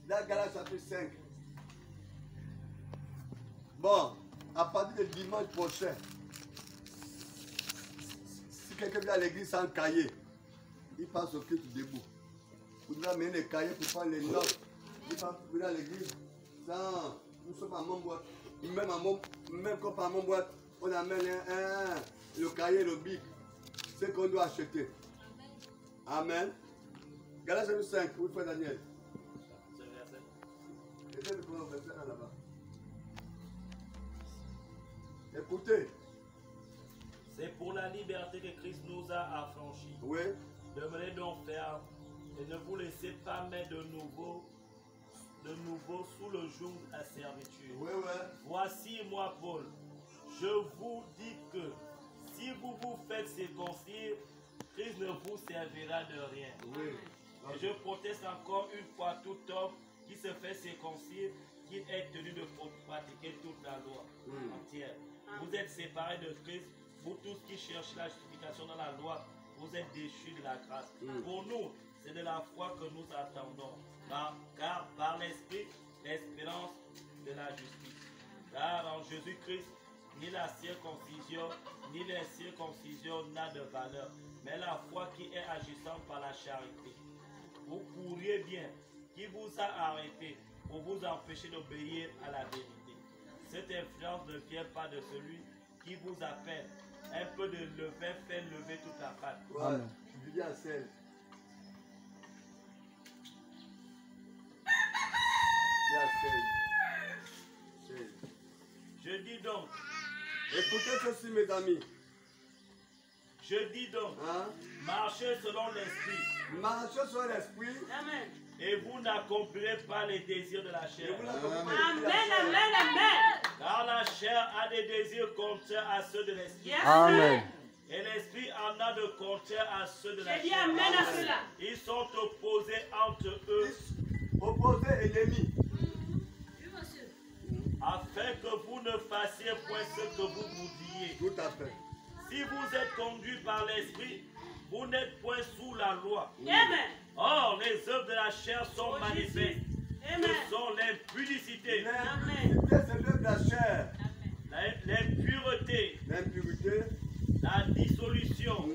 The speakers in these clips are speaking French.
Dans Galates chapitre 5. Bon, à partir du dimanche prochain, si quelqu'un vient à l'église sans cahier, il passe au culte debout. Vous devez amener les cahiers pour prendre les notes. Il va venir à l'église sans. Nous sommes à mon boîte. Même quand pas à mon boîte, on amène le cahier, le bic. Ce qu'on doit acheter. Amen. Galates chapitre 5, oui, frère Daniel. Là-bas. Écoutez. C'est pour la liberté que Christ nous a affranchis. Oui. Demeurez donc fermes et ne vous laissez pas mettre de nouveau sous le joug de la servitude. Oui. Voici moi, Paul. Je vous dis que si vous vous faites circoncire, Christ ne vous servira de rien. Oui. Et je proteste encore une fois tout homme qui se fait circoncire, qu'il est tenu de pratiquer toute la loi entière. Vous êtes séparés de Christ, vous tous qui cherchez la justification dans la loi, vous êtes déchus de la grâce. Pour nous, c'est de la foi que nous attendons, car par l'Esprit, l'espérance de la justice. Car en Jésus-Christ, ni la circoncision, ni l'incirconcision n'a de valeur, mais la foi qui est agissante par la charité. Vous pourriez bien, qui vous a arrêté pour vous empêcher d'obéir à la vérité. Cette influence ne vient pas de celui qui vous appelle. Un peu de levain fait lever toute la pâte. Ouais, je dis à celle. Je dis donc. Écoutez ceci, mes amis. Je dis donc. Marchez selon l'esprit. Marchez selon l'esprit. Amen. Et vous n'accomplirez pas les désirs de la chair. Amen. Car la chair a des désirs contraires à ceux de l'esprit. Amen. Et l'esprit en a de contraires à ceux de la J'ai dit chair. amen à cela. Ils sont opposés entre eux. Opposés, ennemis. Afin que vous ne fassiez point ce que vous voudriez. Tout à fait. Si vous êtes conduits par l'esprit, vous n'êtes point sous la loi. Amen. Or, les œuvres de la chair sont manifestes. Ce sont l'impudicité, L'impudicité, c'est l'œuvre de la chair. l'impureté, La dissolution,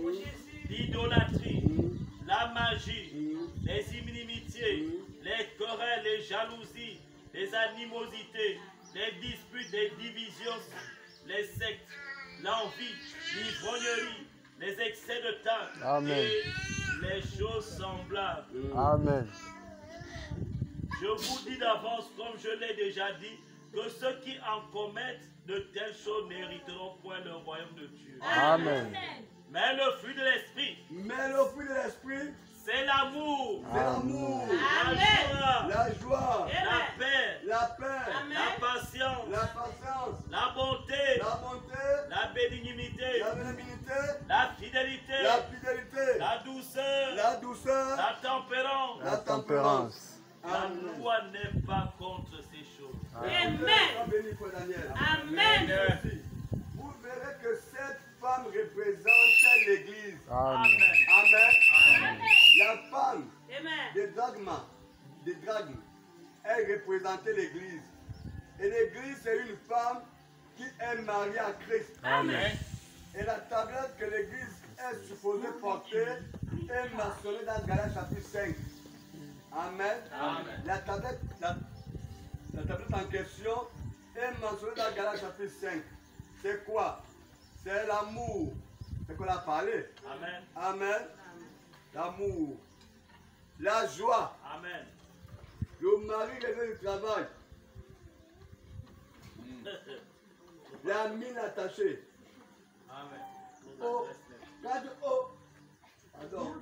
l'idolâtrie, la magie, les inimitiés, les querelles, les jalousies, les animosités, les disputes, les divisions, les sectes, l'envie, l'ivrognerie, les excès de temps et les choses semblables. Amen. Je vous dis d'avance, comme je l'ai déjà dit, que ceux qui en commettent de telles choses n'hériteront point le royaume de Dieu. Amen. Mais le fruit de l'esprit, c'est l'amour, la joie, la paix, la patience, la bonté, la bénignité, la fidélité, la douceur, la tempérance. La loi n'est pas contre ces choses. Amen. Vous verrez que cette femme représente l'église. Amen. Amen. La femme Amen. de drachme, elle représentait l'église. Et l'église, c'est une femme qui est mariée à Christ. Amen. Et la tablette que l'église est supposée porter est mentionnée dans Galates chapitre 5. Amen. La tablette en question est mentionnée dans Galates chapitre 5. C'est quoi? C'est l'amour. C'est qu'on a parlé. Amen. L'amour. La joie. Amen. Le mari revient du travail. La mine attachée. Amen. Oh, attends,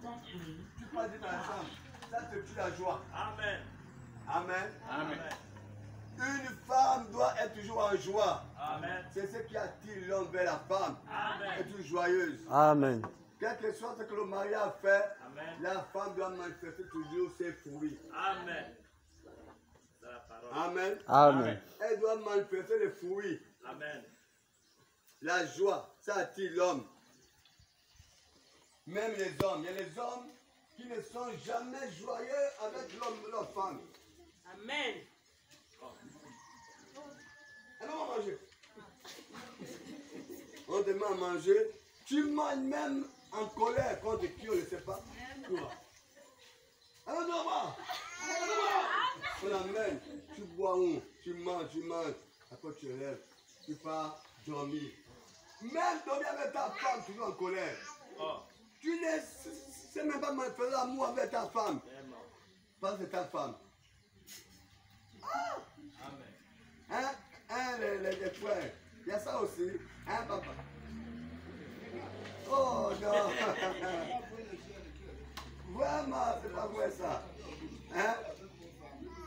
tu peux dire dans la chambre. Ça te tue la joie. Amen. Amen. Une femme doit être toujours en joie. Amen. C'est ce qui attire l'homme vers la femme. Amen. Être joyeuse. Amen. Quel que soit ce que le mari a fait, Amen. la femme doit manifester toujours ses fruits. Amen. C'est la parole. Amen. Amen. Elle doit manifester les fruits. Amen. La joie, ça attire l'homme. Même les hommes. Il y a les hommes qui ne sont jamais joyeux avec l'homme de leur femme. Amen. Alors on va manger. On te met à manger. Tu manges même en colère contre qui on ne sait pas. Toi. Alors on va. On amène. Tu bois où? Tu manges. Après tu lèves. Tu pars dormir. Même dormir avec ta femme, toujours en colère. Tu ne sais même pas faire l'amour avec ta femme. Parce que c'est ta femme. Hein? Les frères. Il y a ça aussi. Hein, papa? Oh non! Vraiment, c'est pas vrai ça. Hein?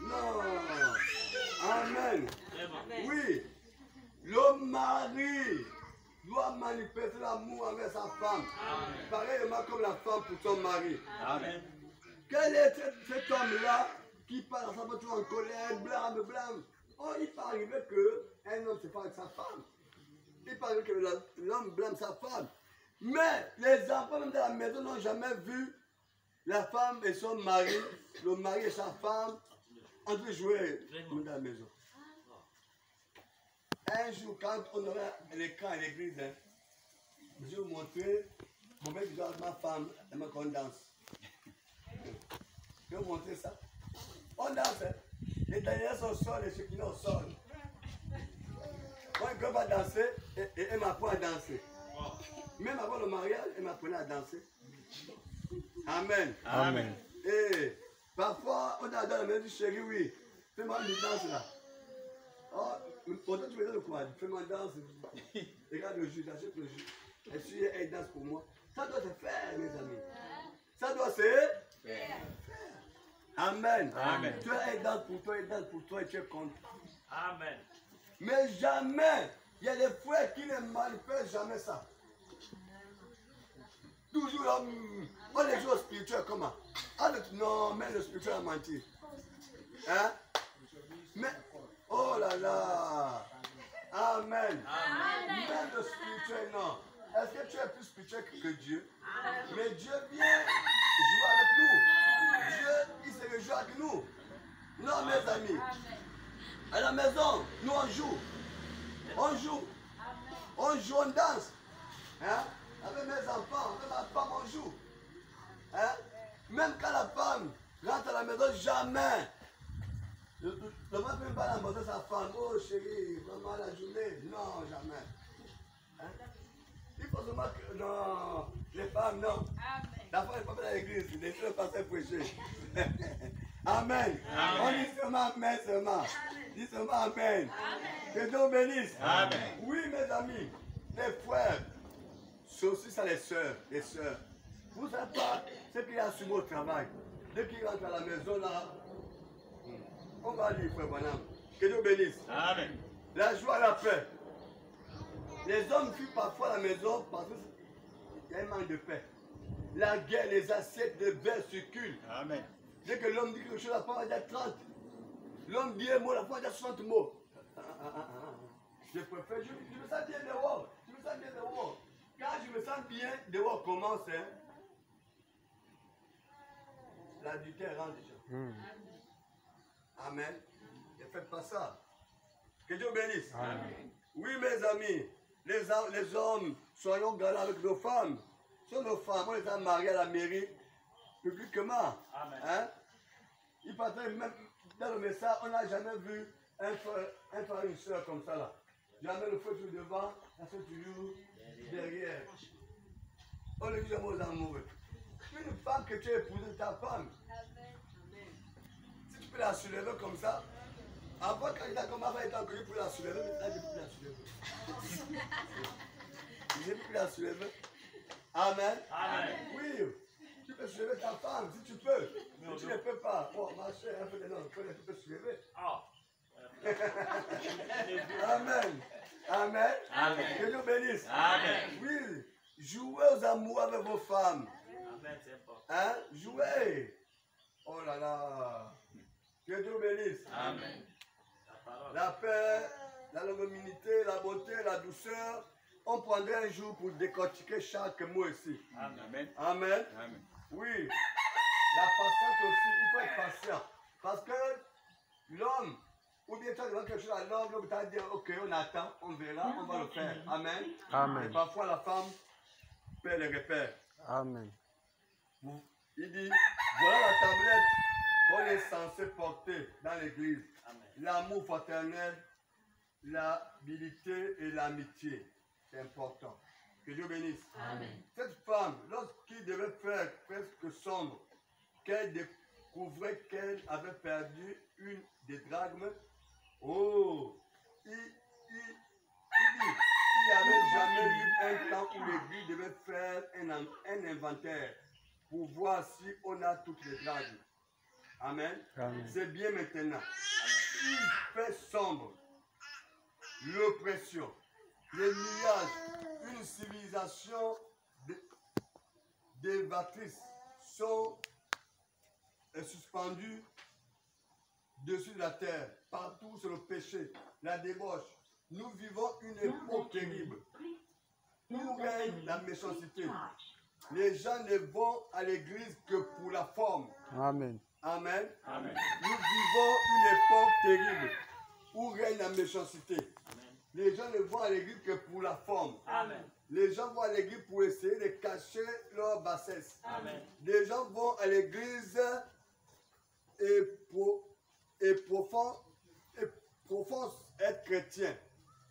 Non! Amen. Oui. Le mari doit manifester l'amour avec sa femme. Pareillement comme la femme pour son mari. Amen. Quel est cet homme-là qui parle à sa femme toujours en colère, blâme? Oh, il peut arriver qu'un homme se parle avec sa femme. Il peut arriver que l'homme blâme sa femme. Mais les enfants même de la maison n'ont jamais vu la femme et son mari, le mari et sa femme, en train de jouer dans la maison. Un jour, quand on aurait l'écran à l'église, je vais vous montrer, mon mec dit à ma femme, elle m'a qu'on danse. Je vais vous montrer ça. On danse, les Daniels sont au sol, les Shekinah au sol. Moi, une girl va danser et elle m'apprend à danser. Même avant le mariage, elle m'apprenait à danser. Amen. Amen. Et parfois, on a dans la maison du chéri, oui. Fais-moi une danse là. Oh, pourtant tu me donnes le quoi? Fais-moi une danse. Regarde le jus, j'achète le jus. Et si elle danse pour moi, ça doit se faire, mes amis. Ça doit se faire. Amen. Amen. Tu as une danse pour toi, elle danse pour toi et tu es content. Amen. Mais jamais, il y a des frères qui ne manifestent jamais ça. Toujours là, on est joué au spirituel comment? Non, mais le spirituel a menti. Hein? Mais, oh là là! Amen. Même le spirituel, non. Est-ce que tu es plus spirituel que Dieu? Mais Dieu vient jouer avec nous. Dieu, il se réjouit avec nous. Non, mes amis. À la maison, nous on joue. On joue. On joue, on danse. Hein? Avec mes enfants, avec ma femme, on joue. Hein? Même quand la femme rentre à la maison, jamais. Le mari ne peut pas montrer sa femme. Oh chérie, vraiment la journée. Non, jamais. Hein? Il faut seulement que. Non, les femmes, non. La femme n'est pas à l'église, laissez le pasteur prêcher. Amen. On dit seulement Amen seulement. Dis seulement Amen. Que Dieu bénisse. Amen. Oui, mes amis, les frères, c'est aussi ça les sœurs, Vous ne savez pas ce qu'il y a sur mon travail. Dès qu'ils rentrent à la maison là, on va dire, frère Bonhomme, que Dieu bénisse. Amen. La joie, la paix. Les hommes fuient parfois à la maison parce qu'il y a un manque de paix. La guerre, les assiettes, les verres circulent. Amen. Dès que l'homme dit quelque chose, la femme va dire 30. L'homme dit un mot, la femme va dire 60 mots. Je préfère, je me sens bien dehors. Je me sens bien dehors. Quand je me sens bien dehors, commence, hein? L'adultère rentre déjà. Amen. Ne faites pas ça. Que Dieu bénisse. Amen. Oui, mes amis, les hommes, soyons galants avec nos femmes. Ce sont nos femmes, on les a mariées à la mairie publiquement. Amen. Hein? Il partait même dans le message, on n'a jamais vu un frère et une soeur comme ça là. Jamais le frère toujours devant, la soeur toujours derrière. On le dit jamais aux amoureux. Une femme que tu as épousée, ta femme. Si tu peux la soulever comme ça, avant quand il a commencé à être entendu pour la soulever, maintenant je ne peux plus la soulever. Je ne peux plus la soulever. Amen. Amen. Oui, tu peux soulever ta femme si tu peux. Mais tu ne peux pas. Bon, ma chère, un peu de nom, tu peux soulever. Ah. Amen. Amen. Amen. Que Dieu bénisse. Amen. Oui, jouez aux amours avec vos femmes. Amen, c'est important. Hein? Jouez. Oh là là. Que Dieu bénisse. Amen. La parole. La paix, la longanimité, la beauté, la douceur. On prendrait un jour pour décortiquer chaque mot ici. Amen. Amen. Amen. Oui. La patience aussi, il faut être patient. Parce que l'homme, ou bien tu as demandé quelque chose à l'homme, l'homme t'a dit, ok, on attend, on verra, on va le faire. Amen. Amen. Et parfois la femme perd les repères. Amen. Il dit, voilà la tablette qu'on est censé porter dans l'église. L'amour fraternel, l'habilité et l'amitié. C'est important. Que Dieu bénisse. Amen. Cette femme, lorsqu'il devait faire presque sombre, qu'elle découvrait qu'elle avait perdu une des drachmes, oh, il dit, il n'y avait jamais eu un temps où l'église devait faire un inventaire pour voir si on a toutes les drachmes. Amen. Amen. C'est bien maintenant. Il fait sombre, l'oppression, les nuages, une civilisation dévatrice sont suspendues dessus de la terre. Partout c'est le péché, la débauche. Nous vivons une époque terrible où règne la méchanceté. Les gens ne vont à l'église que pour la forme. Amen. Amen. Amen. Nous vivons une époque terrible où règne la méchanceté. Les gens ne vont à l'église que pour la forme. Amen. Les gens vont à l'église pour essayer de cacher leur bassesse. Amen. Les gens vont à l'église et professent être chrétiens,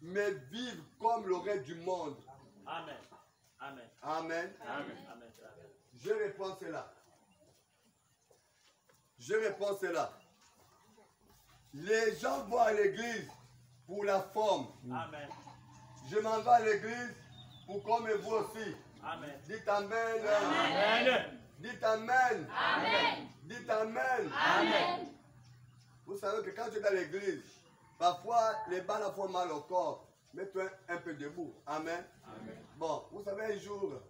mais vivent comme le reste du monde. Amen. Amen. Amen. Amen. Amen. Je réponds cela. Je réponds cela. Les gens vont à l'église pour la forme. Amen. Je m'en vais à l'église pour qu'on me voit aussi. Amen. Dites Amen. Amen. Dites Amen. Amen. Dites Amen. Amen. Vous savez que quand tu es dans l'église, parfois les balles font mal au corps. Mets-toi un peu debout. Amen. Amen. Bon, vous savez un jour,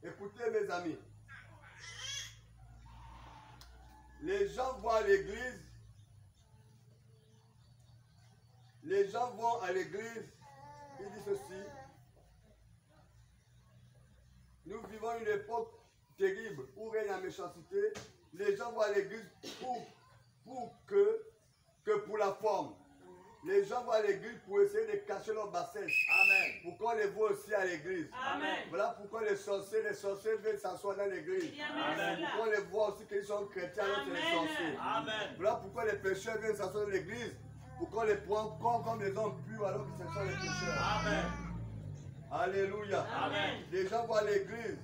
écoutez mes amis, les gens vont à l'église, ils disent ceci, nous vivons une époque terrible où règne la méchanceté, les gens vont à l'église que pour la forme. Les gens vont à l'église pour essayer de cacher leur bassesse. Amen. Pour qu'on les voit aussi à l'église. Amen. Voilà pourquoi les sorciers viennent s'asseoir dans l'église. Amen. Pour qu'on les voit aussi qu'ils sont chrétiens, alors c'est les Amen. sorciers. Amen. Voilà pourquoi les pécheurs viennent s'asseoir dans l'église. Pour qu'on les prenne comme des hommes purs alors que ce sont les pécheurs. Amen. Alléluia. Amen. Les gens vont à l'église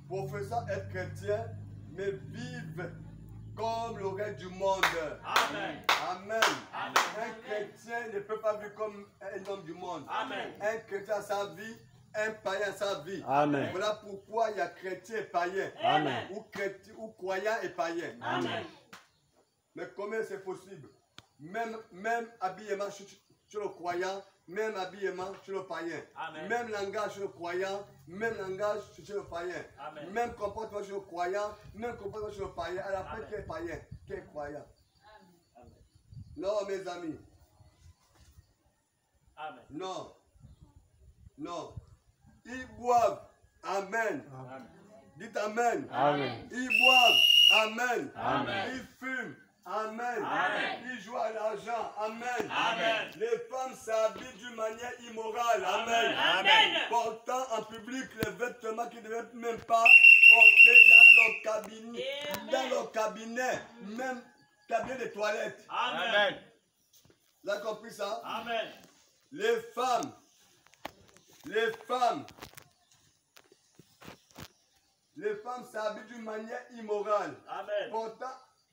professant être chrétiens, mais vivent comme le reste du monde. Amen. Amen. Amen. Un chrétien ne peut pas vivre comme un homme du monde. Amen. Un chrétien a sa vie, un païen a sa vie. Amen. Voilà pourquoi il y a chrétien et païen. Amen. Ou croyant et païen. Amen. Mais comment c'est possible? Même habillement chez le croyant, même habillement chez le païen. Amen. Même langage chez le croyant, même langage chez le païen. Amen. Même comportement chez le croyant, même comportement chez le païen. À la fin, Amen. qui est païen, qui est croyant? Amen. Non, mes amis. Amen. Non. Non. Ils boivent. Amen. Amen. Dites Amen. Amen. Ils boivent. Amen. Amen. Ils fument. Amen. Amen. Ils jouent à l'argent. Amen. Amen. Les femmes s'habillent d'une manière immorale. Amen. Amen. Portant en public les vêtements qu'ils ne devaient même pas porter dans leur cabinet. Amen. Dans leur cabinet. Même cabinet de toilette. Amen. Vous avez compris ça? Amen. Les femmes s'habillent d'une manière immorale, Amen.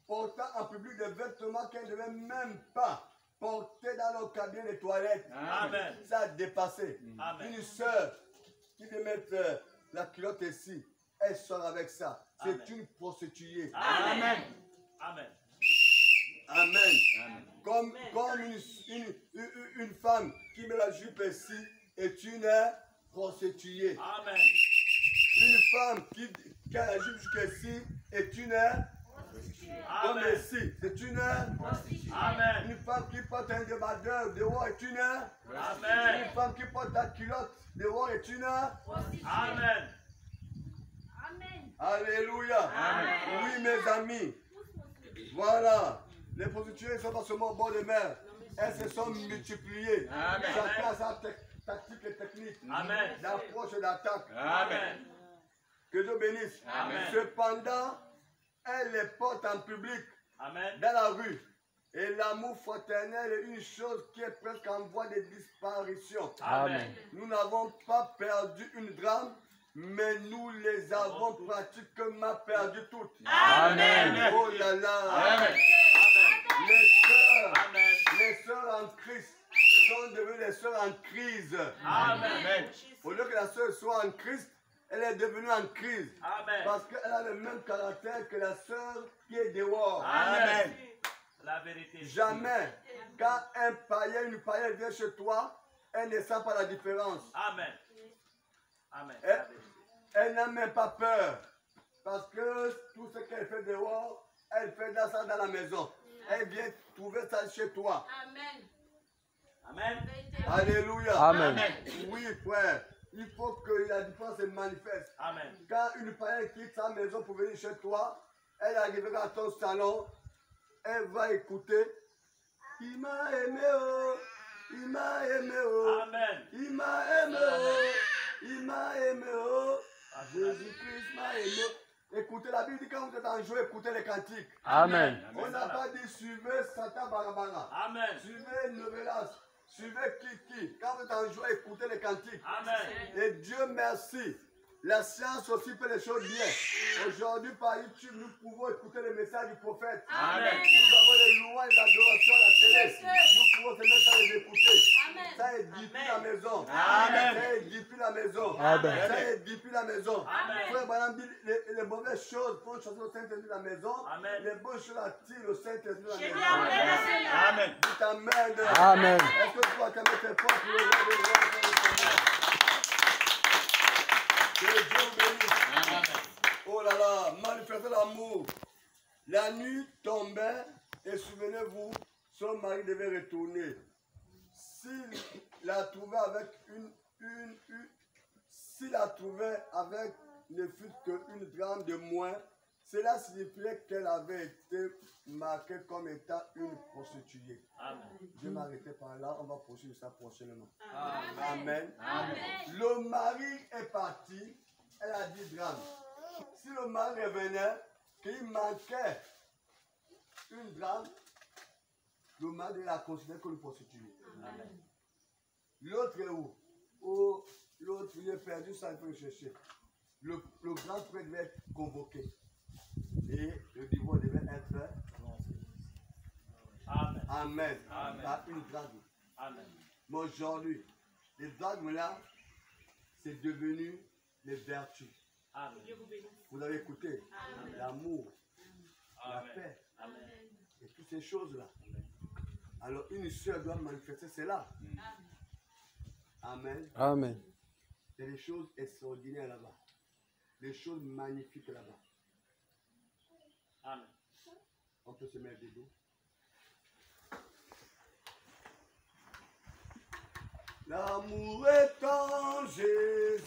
portant en public des vêtements qu'elles ne devaient même pas porter dans leur cabinet de toilette. Amen. Ça a dépassé. Amen. Une sœur qui veut mettre la culotte ici, elle sort avec ça. C'est Amen. une prostituée. Amen. Amen. Amen. Comme une femme qui met la jupe ici est une prostituée. Amen. Une femme qui a la jupe jusqu'ici est une comme Amen. ici, c'est une Amen. femme qui porte un débardeur dehors est une Amen. femme qui porte la culotte dehors est une Amen. Alléluia. Amen. Oui mes amis, Voilà. Les prostituées ne sont pas seulement au bord de mer. Elles se sont multipliées. Amen. Chacun a sa tactique et technique. Amen. D'approche et d'attaque. Amen. Que Dieu bénisse. Amen. Cependant, elles les portent en public, Amen. dans la rue. Et l'amour fraternel est une chose qui est presque en voie de disparition. Amen. Nous n'avons pas perdu une drame, mais nous les avons pratiquement perdues toutes. Amen. Oh là là. Amen. Les sœurs en Christ sont devenues les sœurs en crise. Amen. Au lieu que la sœur soit en Christ, elle est devenue en crise. Amen. Parce qu'elle a le même caractère que la sœur qui est dehors. Amen. La vérité. Jamais, quand un païen, une païenne vient chez toi, elle ne sent pas la différence. Amen. Amen. Elle n'a même pas peur. Parce que tout ce qu'elle fait dehors, elle fait ça dans la maison. Elle vient trouver ça chez toi. Amen. Amen. Alléluia. Amen. Oui, frère. Il faut que la différence se manifeste. Amen. Quand une païenne quitte sa maison pour venir chez toi, elle arrivera à ton salon, elle va écouter. Il m'a aimé, oh. Il m'a aimé, oh. Amen. Il m'a aimé, oh. Il m'a aimé, oh. Jésus-Christ m'a aimé. Écoutez, la Bible dit quand vous êtes en joie, écoutez les cantiques. Amen. On n'a pas dit suivez Satan Barabara. Amen. Suivez Novelas. Suivez Kiki. Quand vous êtes en joie, écoutez les cantiques. Amen. Et Dieu merci. La science aussi fait les choses bien. Aujourd'hui, par YouTube, nous pouvons écouter le message du prophète. Amen. Nous avons les louanges et l'adoration à la télé. Nous pouvons se mettre à les écouter. Amen. Ça édifie la maison. Amen. Ça édifie la maison. Amen. Ça édifie la maison. Amen. Frère Branham dit les mauvaises choses font chasser le Saint-Esprit de la maison. Amen. Les bonnes choses attirent le Saint-Esprit de la J'ai maison. dit Amen à cela. Amen. Dites Amen. Amen. Est-ce que tu vas quand même tes forces pour le roi des rois et du Seigneur? Que Dieu vous bénisse. Oh là là, manifestez l'amour. La nuit tombait et souvenez-vous, son mari devait retourner. S'il la trouvait avec s'il la trouvait avec ne fût qu'une gramme de moins, cela signifiait qu'elle avait été marquée comme étant une prostituée. Amen. Je vais m'arrêter par là, on va poursuivre ça prochainement. Amen. Amen. Le mari est parti, elle a 10 grammes. Si le mari revenait, qu'il manquait une gramme, le mari la considère comme une prostituée. L'autre est où? Oh, l'autre, il est perdu, ça il faut le chercher. Le grand frère devait être convoqué. Et le divorce devait être Amen. Amen. Amen. Par une drague. Amen. Mais aujourd'hui, les dragues-là, c'est devenu les vertus. Amen. Vous avez écouté l'amour, la Amen. paix Amen. et toutes ces choses-là. Alors, une sœur doit manifester cela. Amen. Amen. C'est des choses extraordinaires là-bas. Des choses magnifiques là-bas. Amen. On peut se mettre debout. L'amour est en Jésus-Christ.